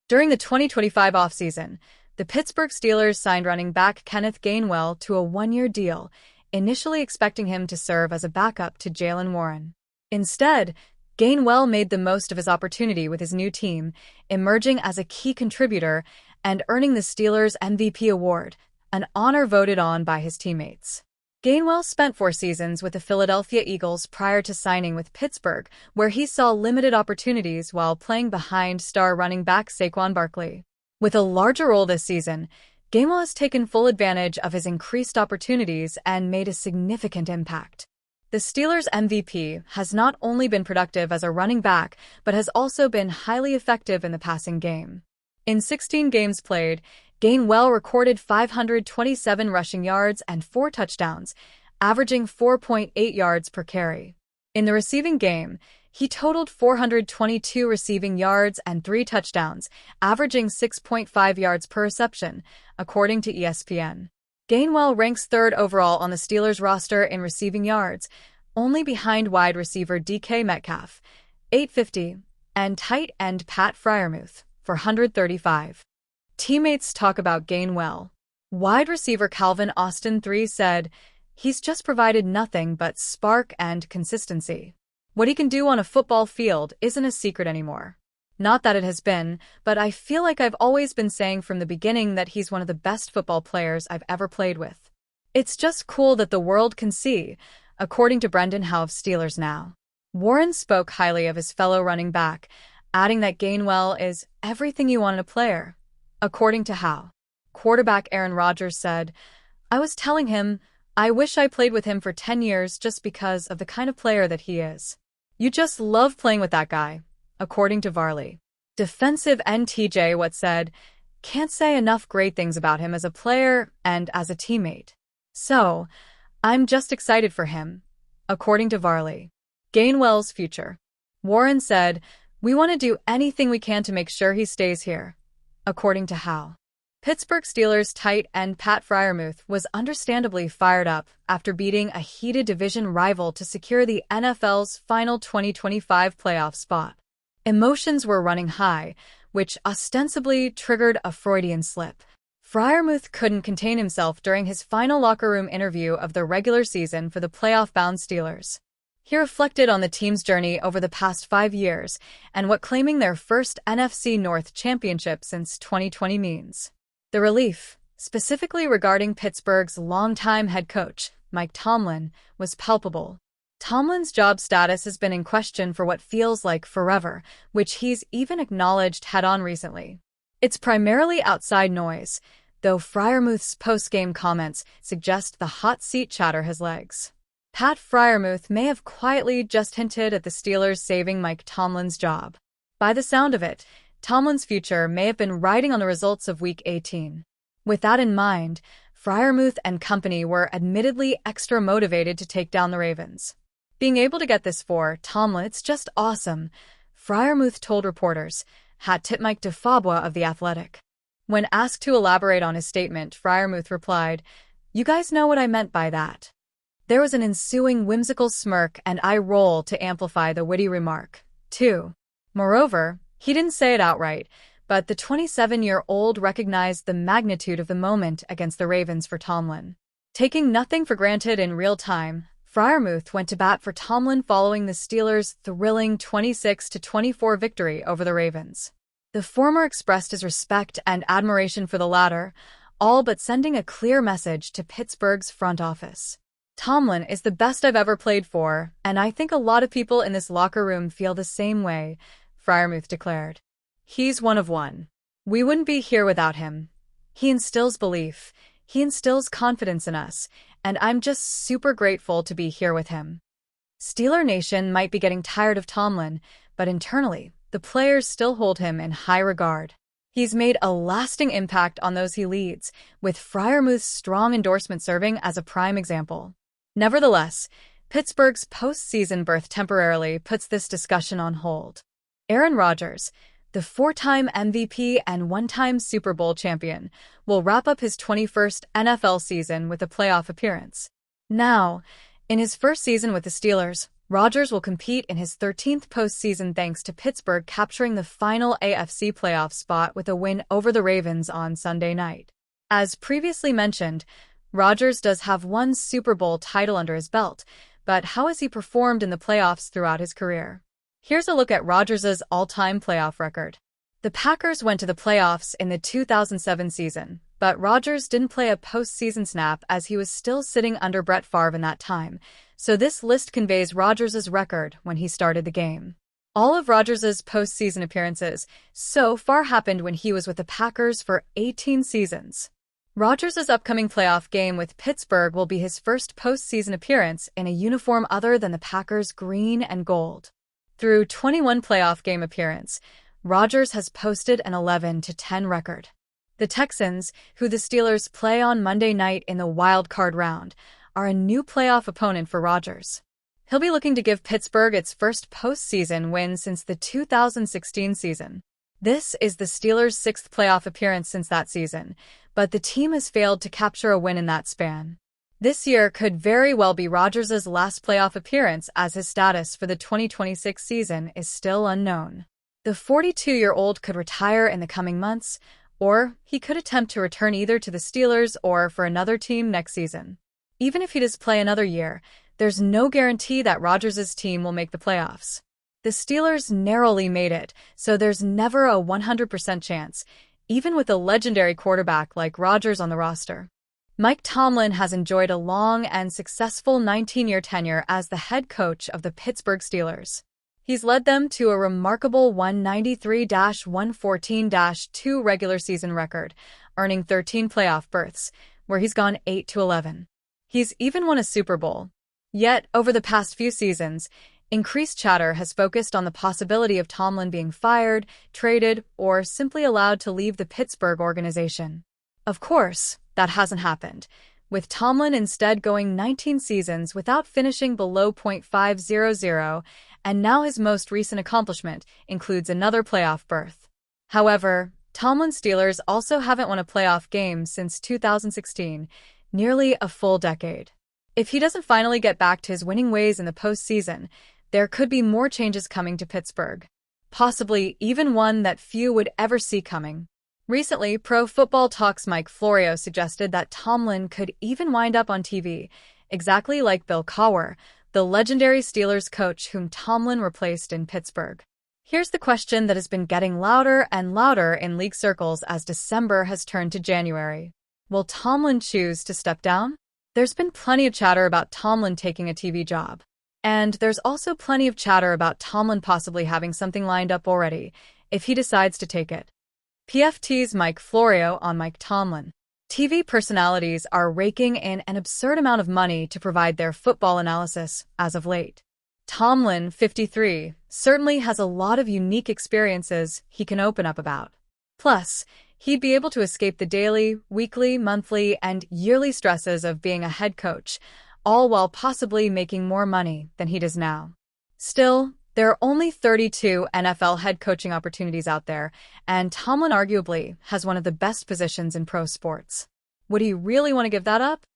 During the 2025 offseason, the Pittsburgh Steelers signed running back Kenneth Gainwell to a one-year deal, initially expecting him to serve as a backup to Jaylen Warren. Instead, Gainwell made the most of his opportunity with his new team, emerging as a key contributor and earning the Steelers' MVP award, an honor voted on by his teammates. Gainwell spent 4 seasons with the Philadelphia Eagles prior to signing with Pittsburgh, where he saw limited opportunities while playing behind star running back Saquon Barkley. With a larger role this season, Gainwell has taken full advantage of his increased opportunities and made a significant impact. The Steelers' MVP has not only been productive as a running back, but has also been highly effective in the passing game. In 16 games played, Gainwell recorded 527 rushing yards and 4 touchdowns, averaging 4.8 yards per carry. In the receiving game, he totaled 422 receiving yards and 3 touchdowns, averaging 6.5 yards per reception, according to ESPN. Gainwell ranks 3rd overall on the Steelers roster in receiving yards, only behind wide receiver DK Metcalf, 850, and tight end Pat Freiermuth, 435. Teammates talk about Gainwell. Wide receiver Calvin Austin III said, "He's just provided nothing but spark and consistency. What he can do on a football field isn't a secret anymore. Not that it has been, but I feel like I've always been saying from the beginning that he's one of the best football players I've ever played with. It's just cool that the world can see," according to Brendan Howe of Steelers Now. Warren spoke highly of his fellow running back, adding that Gainwell is everything you want in a player. According to Howe, quarterback Aaron Rodgers said, "I was telling him, I wish I played with him for 10 years just because of the kind of player that he is. You just love playing with that guy," according to Varley. Defensive end TJ Watt said, "Can't say enough great things about him as a player and as a teammate. So, I'm just excited for him," according to Varley. Gainwell's future. Warren said, "We want to do anything we can to make sure he stays here," according to Howe. Pittsburgh Steelers tight end Pat Freiermuth was understandably fired up after beating a heated division rival to secure the NFL's final 2025 playoff spot. Emotions were running high, which ostensibly triggered a Freudian slip. Freiermuth couldn't contain himself during his final locker room interview of the regular season for the playoff-bound Steelers. He reflected on the team's journey over the past 5 years and what claiming their first NFC North championship since 2020 means. The relief, specifically regarding Pittsburgh's longtime head coach, Mike Tomlin, was palpable. Tomlin's job status has been in question for what feels like forever, which he's even acknowledged head-on recently. It's primarily outside noise, though Freiermuth's post-game comments suggest the hot seat chatter has legs. Pat Freiermuth may have quietly just hinted at the Steelers saving Mike Tomlin's job. By the sound of it, Tomlin's future may have been riding on the results of Week 18. With that in mind, Freiermuth and company were admittedly extra motivated to take down the Ravens. "Being able to get this for Tomlin, it's just awesome," Freiermuth told reporters, hat tip Mike DeFabua of The Athletic. When asked to elaborate on his statement, Freiermuth replied, "You guys know what I meant by that." There was an ensuing whimsical smirk and eye roll to amplify the witty remark, too. Moreover, he didn't say it outright, but the 27-year-old recognized the magnitude of the moment against the Ravens for Tomlin. Taking nothing for granted in real time, Freiermuth went to bat for Tomlin following the Steelers' thrilling 26-24 victory over the Ravens. The former expressed his respect and admiration for the latter, all but sending a clear message to Pittsburgh's front office. "Tomlin is the best I've ever played for, and I think a lot of people in this locker room feel the same way," Freiermuth declared. "He's one of one. We wouldn't be here without him. He instills belief, he instills confidence in us, and I'm just super grateful to be here with him." Steeler Nation might be getting tired of Tomlin, but internally, the players still hold him in high regard. He's made a lasting impact on those he leads, with Freiermuth's strong endorsement serving as a prime example. Nevertheless, Pittsburgh's postseason berth temporarily puts this discussion on hold. Aaron Rodgers, the 4-time MVP and 1-time Super Bowl champion, will wrap up his 21st NFL season with a playoff appearance. Now, in his first season with the Steelers, Rodgers will compete in his 13th postseason thanks to Pittsburgh capturing the final AFC playoff spot with a win over the Ravens on Sunday night. As previously mentioned, Rodgers does have one Super Bowl title under his belt, but how has he performed in the playoffs throughout his career? Here's a look at Rodgers' all-time playoff record. The Packers went to the playoffs in the 2007 season, but Rodgers didn't play a postseason snap as he was still sitting under Brett Favre in that time, so this list conveys Rodgers' record when he started the game. All of Rodgers' postseason appearances so far happened when he was with the Packers for 18 seasons. Rodgers' upcoming playoff game with Pittsburgh will be his first postseason appearance in a uniform other than the Packers' green and gold. Through 21 playoff game appearances, Rodgers has posted an 11-10 record. The Texans, who the Steelers play on Monday night in the wild card round, are a new playoff opponent for Rodgers. He'll be looking to give Pittsburgh its first postseason win since the 2016 season. This is the Steelers' sixth playoff appearance since that season, but the team has failed to capture a win in that span. This year could very well be Rodgers' last playoff appearance as his status for the 2026 season is still unknown. The 42-year-old could retire in the coming months, or he could attempt to return either to the Steelers or for another team next season. Even if he does play another year, there's no guarantee that Rodgers' team will make the playoffs. The Steelers narrowly made it, so there's never a 100% chance, even with a legendary quarterback like Rodgers on the roster. Mike Tomlin has enjoyed a long and successful 19-year tenure as the head coach of the Pittsburgh Steelers. He's led them to a remarkable 193-114-2 regular season record, earning 13 playoff berths, where he's gone 8-11. He's even won a Super Bowl. Yet, over the past few seasons, increased chatter has focused on the possibility of Tomlin being fired, traded, or simply allowed to leave the Pittsburgh organization. Of course, that hasn't happened, with Tomlin instead going 19 seasons without finishing below .500, and now his most recent accomplishment includes another playoff berth. However, Tomlin's Steelers also haven't won a playoff game since 2016, nearly a full decade. If he doesn't finally get back to his winning ways in the postseason, there could be more changes coming to Pittsburgh, possibly even one that few would ever see coming. Recently, Pro Football Talk's Mike Florio suggested that Tomlin could even wind up on TV, exactly like Bill Cowher, the legendary Steelers coach whom Tomlin replaced in Pittsburgh. Here's the question that has been getting louder and louder in league circles as December has turned to January. Will Tomlin choose to step down? There's been plenty of chatter about Tomlin taking a TV job. And there's also plenty of chatter about Tomlin possibly having something lined up already, if he decides to take it. PFT's Mike Florio on Mike Tomlin. TV personalities are raking in an absurd amount of money to provide their football analysis as of late. Tomlin, 53, certainly has a lot of unique experiences he can open up about. Plus, he'd be able to escape the daily, weekly, monthly, and yearly stresses of being a head coach, all while possibly making more money than he does now. Still, there are only 32 NFL head coaching opportunities out there, and Tomlin arguably has one of the best positions in pro sports. Would he really want to give that up?